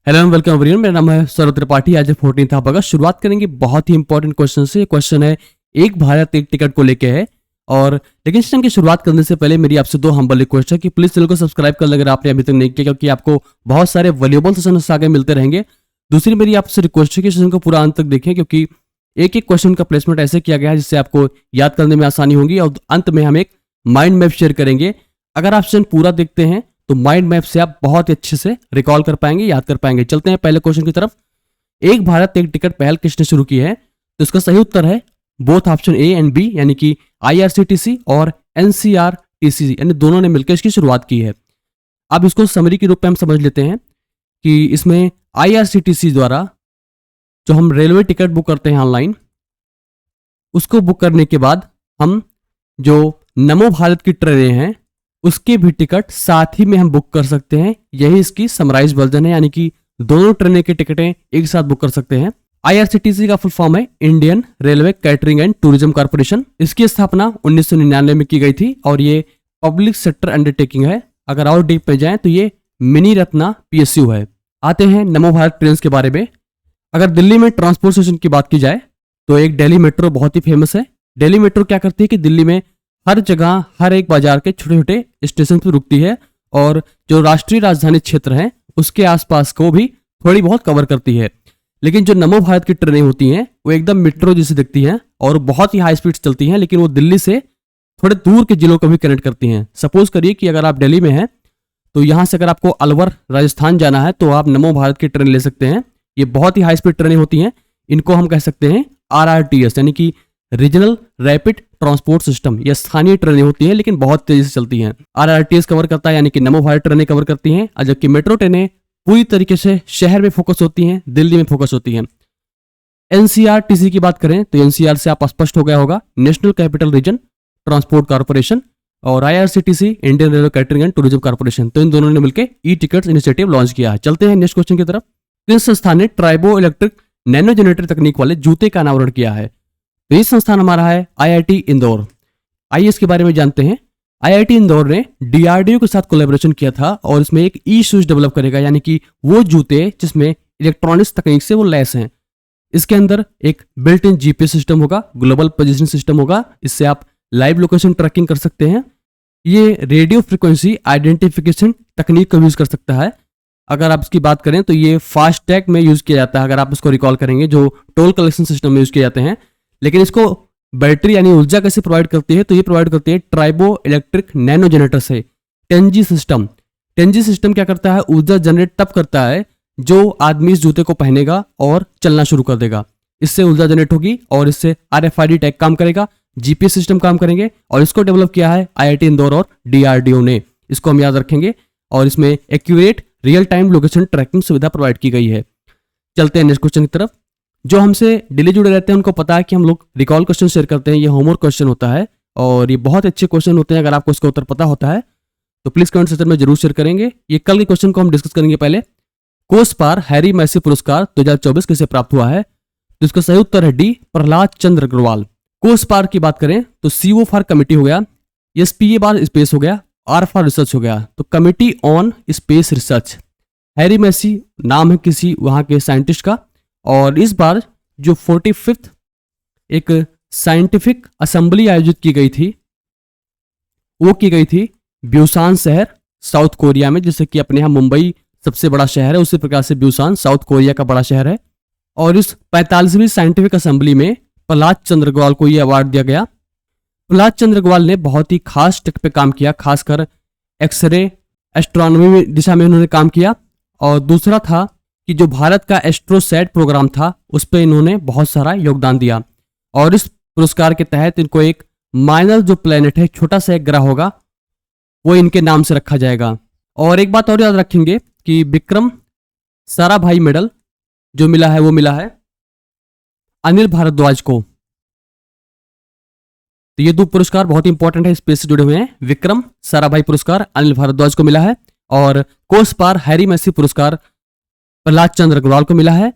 Hello and welcome everyone, मेरा नाम है सौरभ त्रिपाठी। आज 14 अगस्त। शुरुआत करेंगे बहुत ही इंपॉर्टेंट क्वेश्चन से। क्वेश्चन है एक भारत एक टिकट को लेके है। और लेकिन सेशन की शुरुआत करने से पहले मेरी आपसे दो हम्बल रिक्वेस्ट है कि प्लीज चैनल को सब्सक्राइब कर लें अगर आपने अभी तक नहीं किया, क्योंकि आपको बहुत सारे वैल्यूएबल सेशन आगे मिलते रहेंगे। दूसरी मेरी आपसे रिक्वेस्ट है कि सेशन को पूरा अंत तक देखें, क्योंकि एक एक क्वेश्चन का प्लेसमेंट ऐसे किया गया है जिससे आपको याद करने में आसानी होगी। और अंत में हम एक माइंड मैप शेयर करेंगे। अगर आप सेशन पूरा देखते हैं तो माइंड मैप से आप बहुत ही अच्छे से रिकॉल कर पाएंगे, याद कर पाएंगे। चलते हैं पहले क्वेश्चन की तरफ। एक भारत एक टिकट पहल किसने शुरू की है? तो इसका सही उत्तर है both option A and B, यानी कि आईआरसीटीसी और एनसीआरटीसी, यानी दोनों ने मिलकर इसकी शुरुआत की है। अब इसको समरी के रूप में हम समझ लेते हैं कि इसमें आईआरसीटीसी द्वारा जो हम रेलवे टिकट बुक करते हैं ऑनलाइन, उसको बुक करने के बाद हम जो नमो भारत की ट्रेनें हैं उसके भी टिकट साथ ही में हम बुक कर सकते हैं। यही इसकी समराइज वर्जन है, यानी कि दोनों ट्रेनें की टिकटें एक साथ बुक कर सकते हैं। आईआरसीटीसी का फुल फॉर्म है Indian railway catering and tourism corporation. इसकी स्थापना 1999 में की गई थी और ये पब्लिक सेक्टर अंडरटेकिंग है। अगर और डीप में जाएं तो ये मिनी रत्ना पीएसयू है। आते हैं नमो भारत ट्रेन के बारे में। अगर दिल्ली में ट्रांसपोर्ट स्टेशन की बात की जाए तो एक दिल्ली मेट्रो बहुत ही फेमस है। दिल्ली मेट्रो क्या करती है कि दिल्ली में हर जगह हर एक बाजार के छोटे छोटे स्टेशन पर रुकती है और जो राष्ट्रीय राजधानी क्षेत्र है उसके आसपास को भी थोड़ी बहुत कवर करती है। लेकिन जो नमो भारत की ट्रेनें होती हैं वो एकदम मेट्रो जैसी दिखती हैं और बहुत ही हाई स्पीड चलती हैं, लेकिन वो दिल्ली से थोड़े दूर के जिलों को भी कनेक्ट करती हैं। सपोज करिए कि अगर आप दिल्ली में हैं तो यहाँ से अगर आपको अलवर राजस्थान जाना है तो आप नमो भारत की ट्रेन ले सकते हैं। ये बहुत ही हाई स्पीड ट्रेनें होती हैं। इनको हम कह सकते हैं आरआरटीएस, यानी कि रीजनल रैपिड ट्रांसपोर्ट सिस्टम। ये स्थानीय ट्रेनें होती हैं लेकिन बहुत तेजी से चलती हैं। आरआरटीएस कवर करता है, यानी कि नमो भारत ट्रेनें कवर करती हैं, जबकि मेट्रो ट्रेनें पूरी तरीके से शहर में फोकस होती हैं, दिल्ली में फोकस होती हैं। एनसीआरटीसी की बात करें तो एनसीआर से आप स्पष्ट हो गया होगा, national capital region transport corporation, और IRCTC Indian railway catering and tourism corporation. तो इन दोनों ने मिलकर ई टिकट्स इनिशिएटिव लॉन्च किया है। चलते हैं नेक्स्ट क्वेश्चन की तरफ। किस संस्थान ने ट्राइबो इलेक्ट्रिक नैनो जनरेटर तकनीक वाले जूते का अनावरण किया है? तो ये संस्थान हमारा है आईआईटी इंदौर। आइए इसके बारे में जानते हैं। आईआईटी इंदौर ने डीआरडीओ के साथ कोलैबोरेशन किया था और इसमें एक ई शूज डेवलप करेगा, यानी कि वो जूते जिसमें इलेक्ट्रॉनिक्स तकनीक से वो लैस हैं। इसके अंदर एक बिल्ट इन जीपीएस सिस्टम होगा, ग्लोबल पोजीशनिंग सिस्टम होगा। इससे आप लाइव लोकेशन ट्रैकिंग कर सकते हैं। ये रेडियो फ्रिक्वेंसी आइडेंटिफिकेशन तकनीक का यूज कर सकता है। अगर आप इसकी बात करें तो ये फास्टैग में यूज किया जाता है, अगर आप इसको रिकॉल करेंगे, जो टोल कलेक्शन सिस्टम में यूज किए जाते हैं। लेकिन इसको बैटरी यानी ऊर्जा कैसे प्रोवाइड करती है? तो ये प्रोवाइड करती है ट्राइबो इलेक्ट्रिक नैनो जनरेटर से। 10G system. 10G सिस्टम क्या करता है? ऊर्जा जनरेट तब करता है जो आदमी इस जूते को पहनेगा और चलना शुरू कर देगा। इससे ऊर्जा जनरेट होगी और इससे RFID टैग काम करेगा, जीपीएस सिस्टम काम करेंगे। और इसको डेवलप किया है आईआईटी इंदौर और डीआरडीओ ने। इसको हम याद रखेंगे। और इसमें accurate real time location tracking सुविधा प्रोवाइड की गई है। चलते हैं नेक्स्ट क्वेश्चन की तरफ। जो हमसे डेली जुड़े रहते हैं उनको पता है कि हम लोग रिकॉल क्वेश्चन शेयर करते हैं। ये होमवर्क क्वेश्चन होता है और ये बहुत अच्छे क्वेश्चन होते हैं। अगर आपको इसका उत्तर पता होता है तो प्लीज कमेंट सेक्शन में जरूर शेयर करेंगे। ये कल के क्वेश्चन को हम डिस्कस करेंगे। पहले कोसपार हैरी मैसी पुरस्कार 2024 किसे प्राप्त हुआ है? तो इसका सही उत्तर है डी, प्रहलाद चंद्र अग्रवाल। कोसपार की बात करें तो CO फॉर कमिटी हो गया, SPA बार स्पेस हो गया, R फॉर रिसर्च हो गया। तो committee on space research. Harry Massey नाम है किसी वहां के साइंटिस्ट का। और इस बार जो 45th एक साइंटिफिक असेंबली आयोजित की गई थी वो की गई थी ब्यूसान शहर साउथ कोरिया में। जैसे कि अपने यहाँ मुंबई सबसे बड़ा शहर है, उसी प्रकार से ब्यूसान साउथ कोरिया का बड़ा शहर है। और इस 45वीं साइंटिफिक असेंबली में प्रहलाद चंद्र अग्रवाल को यह अवार्ड दिया गया। प्रहलाद चंद्र अग्रवाल ने बहुत ही खास टेक पे काम किया, खासकर एक्सरे एस्ट्रोनॉमी दिशा में उन्होंने काम किया। और दूसरा था कि जो भारत का एस्ट्रोसैट प्रोग्राम था उस पर इन्होंने बहुत सारा योगदान दिया। और इस पुरस्कार के तहत इनको एक माइनर जो प्लेनेट है, छोटा सा एक ग्रह होगा, वो इनके नाम से रखा जाएगा। और एक बात और याद रखेंगे कि विक्रम साराभाई मेडल जो मिला है वो मिला है अनिल भारद्वाज को। तो ये दो पुरस्कार बहुत इंपॉर्टेंट है, स्पेस से जुड़े हुए हैं। विक्रम साराभाई पुरस्कार अनिल भारद्वाज को मिला है और कोसपार हैरी मैसी पुरस्कार प्रहलाद चंद्र अग्रवाल को मिला है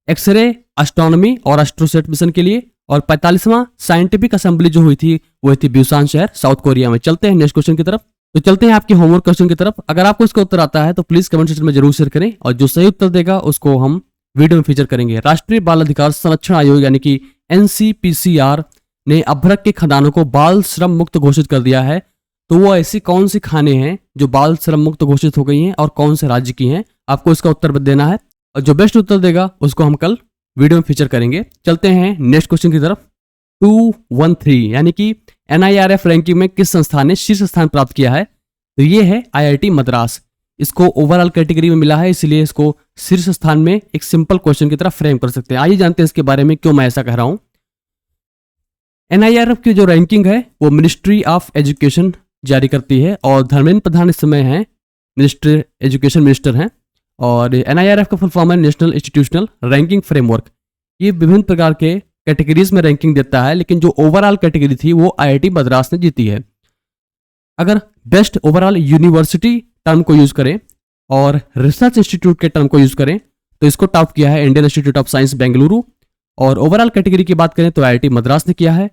एक्सरे एस्ट्रोनॉमी और एस्ट्रोसेट मिशन के लिए। और 45वां साइंटिफिक असेंबली जो हुई थी वो थी ब्यूसान शहर साउथ कोरिया में। चलते हैं नेक्स्ट क्वेश्चन की तरफ। तो चलते हैं आपके होमवर्क क्वेश्चन की तरफ। अगर आपको इसका उत्तर आता है तो प्लीज कमेंट सेक्शन में जरूर शेयर करें, और जो सही उत्तर देगा उसको हम वीडियो में फीचर करेंगे। राष्ट्रीय बाल अधिकार संरक्षण आयोग यानी कि NCPCR ने अभ्रक के खदानों को बाल श्रम मुक्त घोषित कर दिया है। तो वो ऐसी कौन सी खाने हैं जो बाल श्रम मुक्त घोषित हो गई हैं और कौन से राज्य की हैं, आपको इसका उत्तर देना है, और जो बेस्ट उत्तर देगा उसको हम कल वीडियो में फीचर करेंगे। चलते हैं नेक्स्ट क्वेश्चन की तरफ। 213 यानी कि NIRF रैंकिंग में किस संस्थान ने शीर्ष स्थान प्राप्त किया है? तो ये है IIT मद्रास। इसको ओवरऑल कैटेगरी में मिला है, इसलिए इसको शीर्ष स्थान में एक सिंपल क्वेश्चन की तरह फ्रेम कर सकते हैं। आइए जानते हैं इसके बारे में क्यों मैं ऐसा कह रहा हूं। NIRF की जो रैंकिंग है वो मिनिस्ट्री ऑफ एजुकेशन जारी करती है, और धर्मेंद्र प्रधान इस समय हैं मिनिस्टर एजुकेशन मिनिस्टर हैं। और NIRF का फुल फॉर्म है नेशनल इंस्टीट्यूशनल रैंकिंग फ्रेमवर्क। ये विभिन्न प्रकार के कैटेगरीज में रैंकिंग देता है, लेकिन जो ओवरऑल कैटेगरी थी वो IIT मद्रास ने जीती है। अगर बेस्ट ओवरऑल यूनिवर्सिटी टर्म को यूज करें और रिसर्च इंस्टीट्यूट के टर्म को यूज करें तो इसको टॉप किया है Indian institute of science Bengaluru. और ओवरऑल कैटेगरी की बात करें तो IIT मद्रास ने किया है।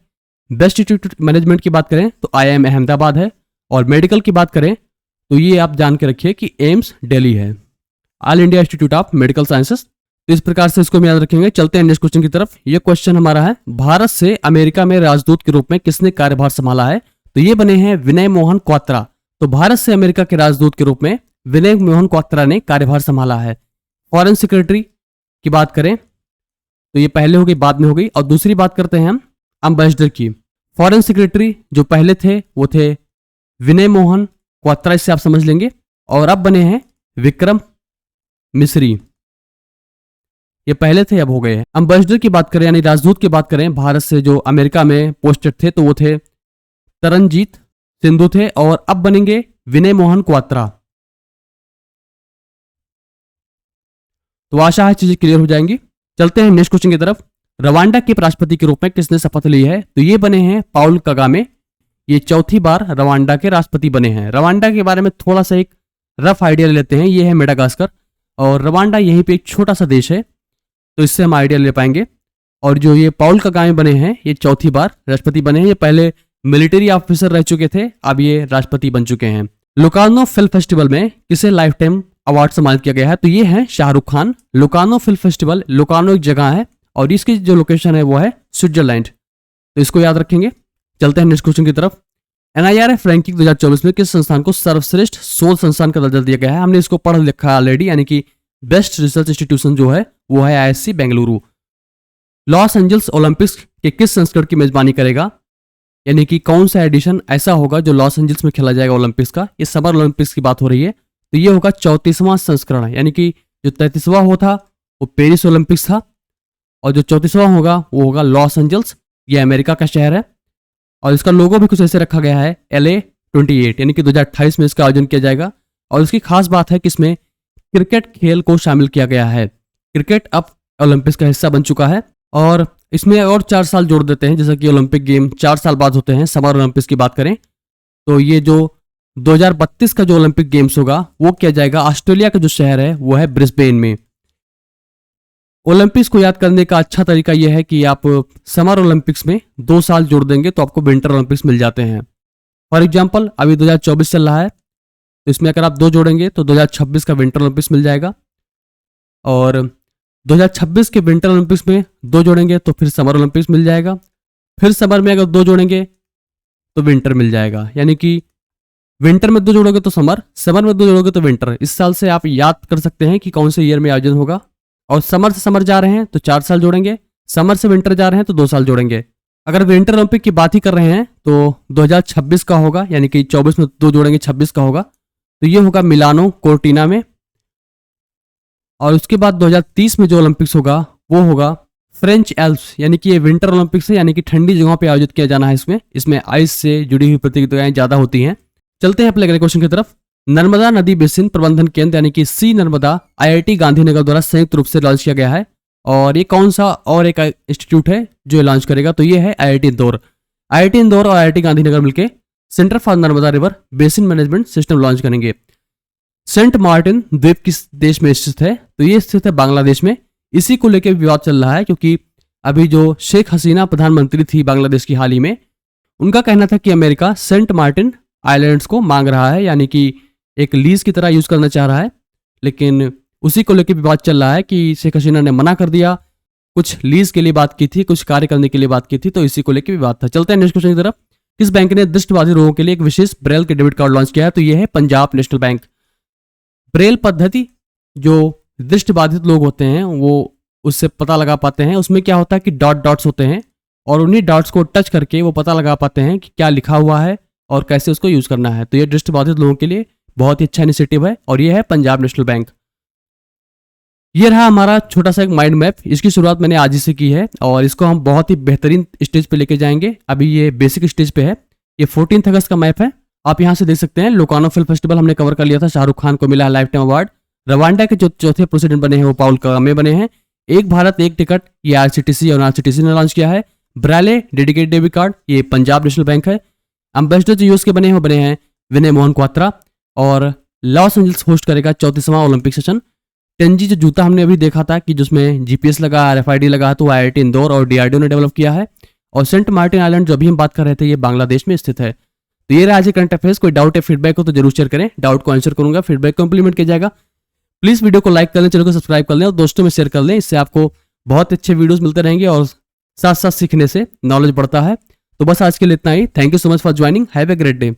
बेस्ट इंस्टीट्यूट मैनेजमेंट की बात करें तो IIM अहमदाबाद है। और मेडिकल की बात करें तो ये आप जान के रखिए कि एम्स दिल्ली है, all India institute of medical sciences. तो इस प्रकार से इसको हम याद रखेंगे। चलते हैं नेक्स्ट क्वेश्चन की तरफ। ये क्वेश्चन हमारा है, भारत से अमेरिका में राजदूत के रूप में किसने कार्यभार संभाला है? तो ये बने हैं विनय मोहन क्वात्रा। तो भारत से अमेरिका के राजदूत के रूप में विनय मोहन क्वात्रा ने कार्यभार संभाला है। फॉरेन सेक्रेटरी की बात करें तो ये पहले हो गई, बाद में हो गई। और दूसरी बात करते हैं हम एम्बेसडर की। फॉरेन सेक्रेटरी जो पहले थे वो थे विनय मोहन क्वात्रा, इससे आप समझ लेंगे। और अब बने हैं विक्रम मिस्री, ये पहले थे अब हो गए हैं। एम्बेसडर की बात करें यानी राजदूत की बात करें भारत से जो अमेरिका में पोस्टेड थे तो वो थे तरनजीत सिंधु थे, और अब बनेंगे विनय मोहन क्वात्रा। तो आशा है चीजें क्लियर हो जाएंगी। चलते हैं नेक्स्ट क्वेश्चन की तरफ। रवांडा के राष्ट्रपति के रूप में किसने शपथ ली है? तो ये बने हैं पाउल कगामे। ये चौथी बार रवांडा के राष्ट्रपति बने हैं। रवांडा के बारे में थोड़ा सा एक रफ आइडिया ले लेते हैं। ये है मेडागास्कर, और रवांडा यहीं पे एक छोटा सा देश है, तो इससे हम आइडिया ले पाएंगे। और जो ये पाउल कगामे बने हैं ये चौथी बार राष्ट्रपति बने हैं। ये पहले मिलिट्री ऑफिसर रह चुके थे, अब ये राष्ट्रपति बन चुके हैं। लोकार्नो फिल्म फेस्टिवल में किसे लाइफ टाइम अवार्ड सम्मानित किया गया है? तो ये है Shahrukh Khan. Locarno film festival, Locarno एक जगह है और इसकी जो लोकेशन है वो है स्विट्जरलैंड, तो इसको याद रखेंगे। चलते हैं नेक्स्ट क्वेश्चन की तरफ। NIRF रैंकिंग 2024 में किस संस्थान को सर्वश्रेष्ठ शोध संस्थान का दर्जा दिया गया है? हमने इसको पढ़ लिखा है ऑलरेडी, यानी कि बेस्ट रिसर्च इंस्टीट्यूशन जो है वो है ISC Bengaluru. Los Angeles Olympics के किस संस्करण की मेजबानी करेगा? यानी कि कौन सा एडिशन ऐसा होगा जो लॉस एंजल्स में खेला जाएगा ओलंपिक्स का? ये समर ओलंपिक्स की बात हो रही है, तो ये होगा 34वां संस्करण। यानी कि जो 33वां हो था वो पेरिस ओलंपिक्स था, और जो 34वां होगा वो होगा लॉस एंजल्स, ये अमेरिका का शहर है। और इसका लोगो भी कुछ ऐसे रखा गया है LA28, यानी कि 2028 में इसका आयोजन किया जाएगा। और इसकी खास बात है कि इसमें क्रिकेट खेल को शामिल किया गया है। क्रिकेट अब ओलंपिक्स का हिस्सा बन चुका है, और इसमें और 4 साल जोड़ देते हैं, जैसा कि ओलंपिक गेम 4 साल बाद होते हैं। समर ओलंपिक्स की बात करें तो ये जो 2032 का जो ओलंपिक गेम्स होगा वो किया जाएगा ऑस्ट्रेलिया का जो शहर है वो है ब्रिस्बेन में। ओलंपिक्स को याद करने का अच्छा तरीका यह है कि आप समर ओलंपिक्स में 2 साल जोड़ देंगे तो आपको विंटर ओलंपिक्स मिल जाते हैं। फॉर एग्जांपल अभी 2024 चल रहा है, तो इसमें अगर आप 2 जोड़ेंगे तो 2026 का विंटर ओलंपिक्स मिल जाएगा, और 2026 के विंटर ओलंपिक्स में 2 जोड़ेंगे तो फिर समर ओलंपिक्स मिल जाएगा। फिर समर में अगर 2 जोड़ेंगे तो विंटर मिल जाएगा, यानी कि विंटर में 2 जोड़ोगे तो समर, समर में 2 जोड़ोगे तो विंटर। इस साल से आप याद कर सकते हैं कि कौन से ईयर में आयोजन होगा। और समर से समर जा रहे हैं तो 4 साल जोड़ेंगे, समर से विंटर जा रहे हैं तो 2 साल जोड़ेंगे। अगर विंटर ओलंपिक की बात ही कर रहे हैं तो 2026 का होगा, यानी कि 24 में 2 जोड़ेंगे 26 का होगा, तो ये होगा मिलानो कोर्टिना में। और उसके बाद 2030 में जो ओलंपिक्स होगा वो होगा फ्रेंच एल्प्स, यानी कि ये विंटर ओलंपिक्स है, यानी कि ठंडी जगहों पे आयोजित किया जाना है। इसमें आइस से जुड़ी हुई प्रतियोगिताएं ज्यादा होती हैं। चलते हैं अपने अगले क्वेश्चन की तरफ। नर्मदा नदी बेसिन प्रबंधन केंद्र यानी कि सी नर्मदा IIT गांधीनगर द्वारा संयुक्त रूप से लॉन्च किया गया है, और ये कौन सा और एक इंस्टीट्यूट है जो लॉन्च करेगा? तो ये है IIT इंदौर। IIT इंदौर और IIT गांधीनगर मिलकर centre for Narmada river basin management system launch करेंगे। सेंट मार्टिन द्वीप किस देश में स्थित है? तो ये स्थित है बांग्लादेश में। इसी को लेकर विवाद चल रहा है, क्योंकि अभी जो शेख हसीना प्रधानमंत्री थी बांग्लादेश की हाल ही में, उनका कहना था कि अमेरिका सेंट मार्टिन आइलैंड्स को मांग रहा है, यानी कि एक लीज की तरह यूज करना चाह रहा है। लेकिन उसी को लेकर विवाद चल रहा है कि शेख हसीना ने मना कर दिया, कुछ लीज के लिए बात की थी, कुछ कार्य करने के लिए बात की थी, तो इसी को लेकर विवाद था। चलते हैं नेक्स्ट क्वेश्चन की तरफ। किस बैंक ने दृष्टिबाधित लोगों के लिए एक विशेष ब्रेल के डेबिट कार्ड लॉन्च किया है? तो यह है पंजाब नेशनल बैंक। ब्रेल पद्धति, जो दृष्टिबाधित लोग होते हैं वो उससे पता लगा पाते हैं। उसमें क्या होता है कि डॉट्स होते हैं और उन्हीं डॉट्स को टच करके वो पता लगा पाते हैं कि क्या लिखा हुआ है और कैसे उसको यूज करना है। तो ये दृष्टिबाधित लोगों के लिए बहुत ही अच्छा इनिशिएटिव है और ये है पंजाब नेशनल बैंक। ये रहा हमारा छोटा सा एक माइंड मैप। इसकी शुरुआत मैंने आज ही से की है और इसको हम बहुत ही बेहतरीन स्टेज पे लेके जाएंगे। अभी ये बेसिक स्टेज पे है। ये 14 अगस्त का मैप है, आप यहाँ से देख सकते हैं। लोकानो फिल्म फेस्टिवल हमने कवर कर लिया था, शाहरुख खान को मिला लाइफ टाइम अवार्ड। रवांडा के जो चौथे प्रेसिडेंट बने हैं वो पाउल कगामे बने हैं। एक भारत एक टिकट, ये आरसीटीसी और आरसीटीसी ने लॉन्च किया है। ब्राले डेडिकेटेड डेबिट कार्ड, ये पंजाब नेशनल बैंक है। एम्बेसडर जो यूएस के बने हैं वो बने हैं विनय मोहन क्वात्रा। और लॉस एंजल्स होस्ट करेगा 34वां ओलंपिक सेशन। टेंजी जो जूता हमने अभी देखा था कि जिसमें जीपीएस लगा, RFID लगा, तो IIT इंदौर और DRDO ने डेवलप किया है। और सेंट मार्टिन आइलैंड जो अभी हम बात कर रहे थे ये बांग्लादेश में स्थित है। तो ये रहा आज करंट अफेयर्स। कोई डाउट या फीडबैक हो तो जरूर शेयर करें, डाउट को आंसर करूंगा, फीडबैक को इंप्लीमेंट किया जाएगा। प्लीज वीडियो को लाइक कर लें, चैनल को सब्सक्राइब कर लें और दोस्तों में शेयर कर लें। इससे आपको बहुत अच्छे वीडियोस मिलते रहेंगे और साथ साथ सीखने से नॉलेज बढ़ता है। तो बस आज के लिए इतना ही। Thank you so much for joining. Have a great day.